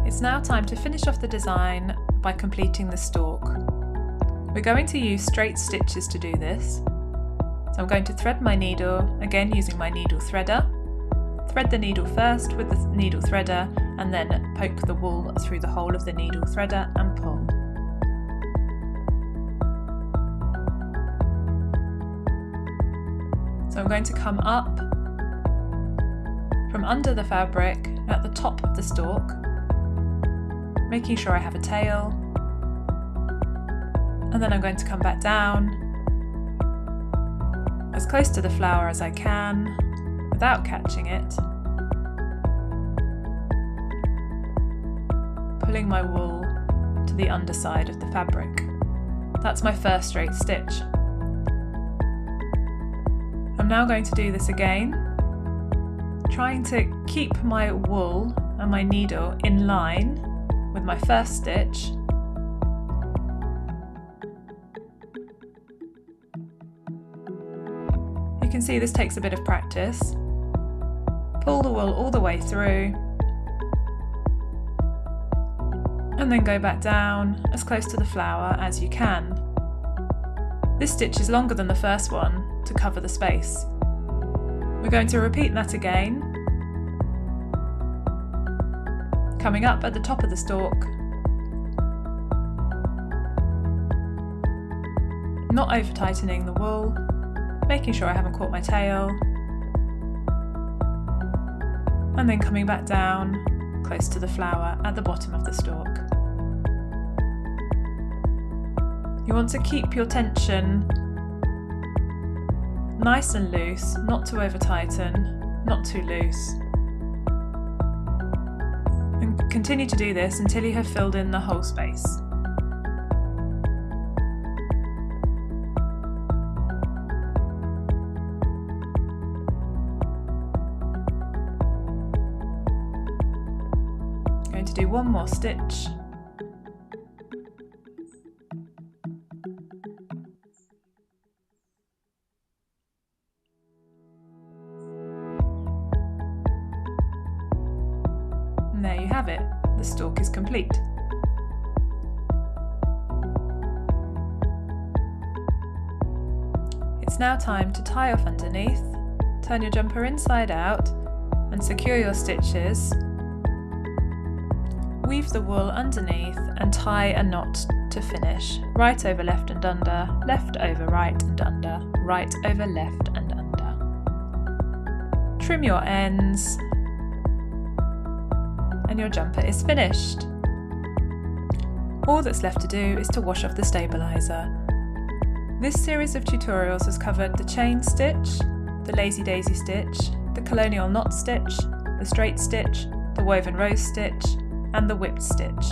It's now time to finish off the design by completing the stalk. We're going to use straight stitches to do this. So I'm going to thread my needle, again using my needle threader. Thread the needle first with the needle threader and then poke the wool through the hole of the needle threader and pull. So I'm going to come up from under the fabric at the top of the stalk, making sure I have a tail, and then I'm going to come back down as close to the flower as I can without catching it, pulling my wool to the underside of the fabric. That's my first straight stitch. I'm now going to do this again, trying to keep my wool and my needle in line with my first stitch. You can see this takes a bit of practice. Pull the wool all the way through and then go back down as close to the flower as you can. This stitch is longer than the first one to cover the space. We're going to repeat that again, coming up at the top of the stalk, not over tightening the wool, making sure I haven't caught my tail, and then coming back down close to the flower at the bottom of the stalk. You want to keep your tension nice and loose, not to over tighten, not too loose. And continue to do this until you have filled in the whole space. I'm going to do one more stitch. And there you have it, the stalk is complete. It's now time to tie off underneath. Turn your jumper inside out and secure your stitches. Weave the wool underneath and tie a knot to finish. Right over left and under, left over right and under, right over left and under. Trim your ends and your jumper is finished. All that's left to do is to wash off the stabiliser. This series of tutorials has covered the chain stitch, the lazy daisy stitch, the colonial knot stitch, the straight stitch, the woven rose stitch, and the whipped stitch.